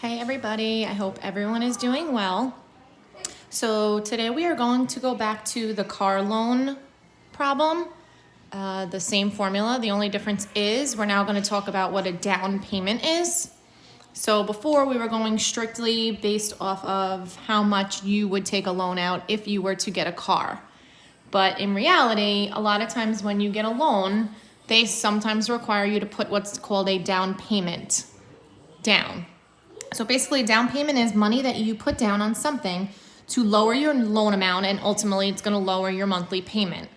Hey everybody, I hope everyone is doing well. So today we are going to go back to the car loan problem, the same formula. The only difference is we're now going to talk about what a down payment is. So before we were going strictly based off of how much you would take a loan out if you were to get a car. But in reality, a lot of times when you get a loan, they sometimes require you to put what's called a down payment down. So basically, down payment is money that you put down on something to lower your loan amount, and ultimately it's going to lower your monthly payment.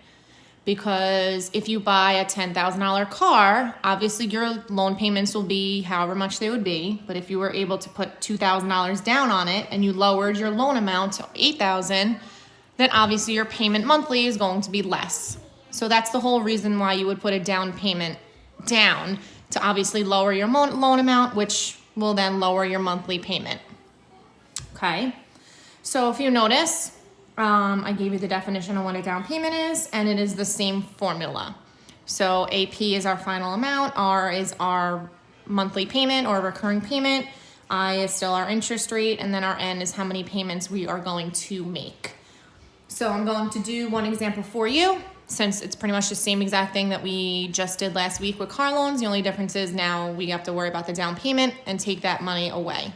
Because if you buy a $10,000 car, obviously your loan payments will be however much they would be. But if you were able to put $2,000 down on it and you lowered your loan amount to $8,000, then obviously your payment monthly is going to be less. So that's the whole reason why you would put a down payment down, to obviously lower your loan amount, which will then lower your monthly payment. Okay, so if you notice, I gave you the definition of what a down payment is, and it is the same formula. So AP is our final amount, R is our monthly payment or recurring payment, I is still our interest rate, and then our N is how many payments we are going to make. So I'm going to do one example for you, since it's pretty much the same exact thing that we just did last week with car loans. The only difference is now we have to worry about the down payment and take that money away.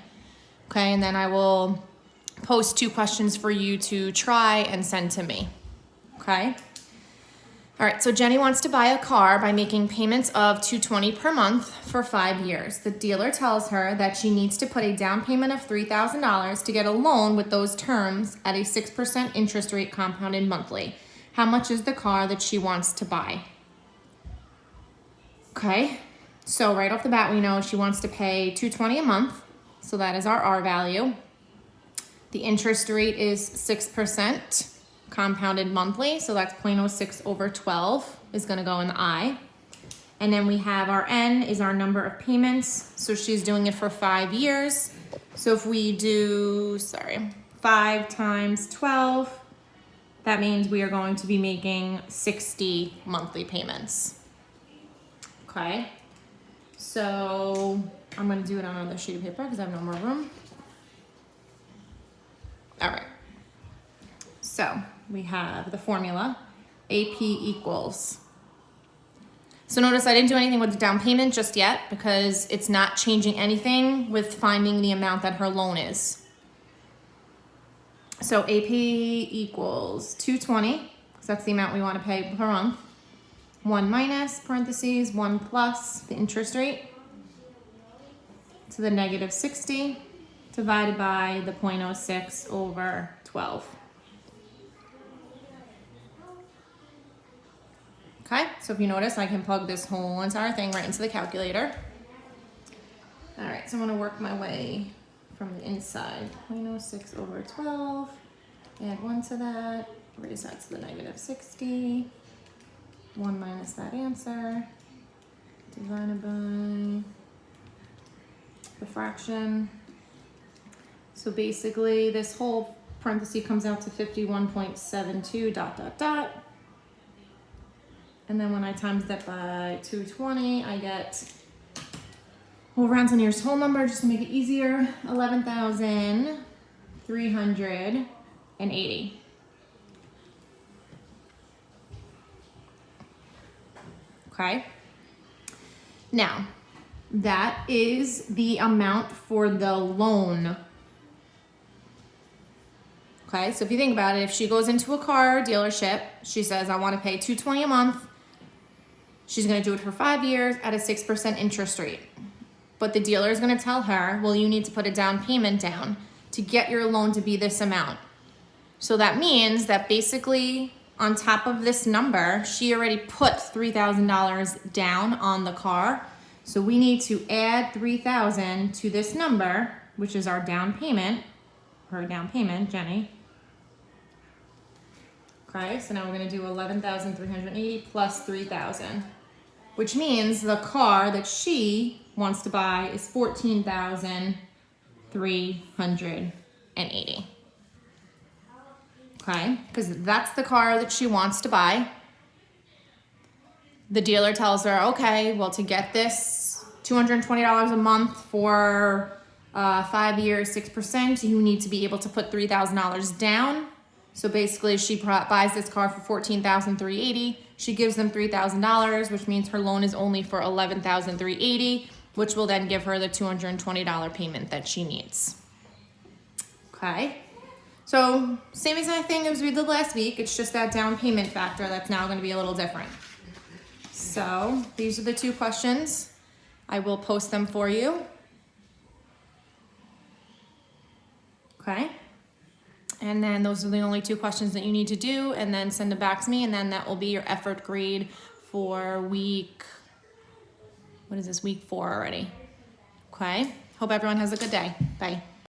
Okay, and then I will post 2 questions for you to try and send to me. Okay? All right, so Jenny wants to buy a car by making payments of $220 per month for 5 years. The dealer tells her that she needs to put a down payment of $3,000 to get a loan with those terms at a 6% interest rate compounded monthly. How much is the car that she wants to buy? Okay, so right off the bat, we know she wants to pay $220 a month. So that is our R value. The interest rate is 6% compounded monthly. So that's 0.06 over 12 is going to go in the I. And then we have our N is our number of payments. So she's doing it for 5 years. So if we do, 5 times 12, that means we are going to be making 60 monthly payments. Okay, so I'm going to do it on another sheet of paper because I have no more room. All right, so we have the formula, AP equals. So notice I didn't do anything with the down payment just yet because it's not changing anything with finding the amount that her loan is. So AP equals 220, because that's the amount we want to pay per month. 1 minus, parentheses, 1 plus the interest rate to the negative 60 divided by the 0.06 over 12. Okay, so if you notice, I can plug this whole entire thing right into the calculator. All right, so I'm going to work my way from the inside. 0.06 over 12, add 1 to that, raise that to the negative 60, 1 minus that answer, divided by the fraction. So basically this whole parenthesis comes out to 51.72 dot dot dot. And then when I times that by 220, I get, we'll round to the nearest whole number just to make it easier, 11,380. Okay. Now, that is the amount for the loan. Okay, so if you think about it, if she goes into a car dealership, she says, I want to pay $220 a month. She's going to do it for 5 years at a 6% interest rate. But the dealer is going to tell her, well, you need to put a down payment down to get your loan to be this amount. So that means that basically on top of this number, she already put $3,000 down on the car. So we need to add $3,000 to this number, which is our down payment, her down payment, Jenny. Okay, so now we're going to do 11,380 plus 3,000, which means the car that she wants to buy is 14,380. Okay, because that's the car that she wants to buy. The dealer tells her, okay, well, to get this $220 a month for 5 years, 6%. You need to be able to put $3,000 down. So basically she buys this car for $14,380. She gives them $3,000, which means her loan is only for $11,380, which will then give her the $220 payment that she needs. Okay. So same exact thing as we did last week. It's just that down payment factor that's now going to be a little different. So these are the 2 questions. I will post them for you. Okay. And then those are the only 2 questions that you need to do, and then send it back to me, and then that will be your effort grade for week, what is this, week 4 already. Okay. Hope everyone has a good day. Bye.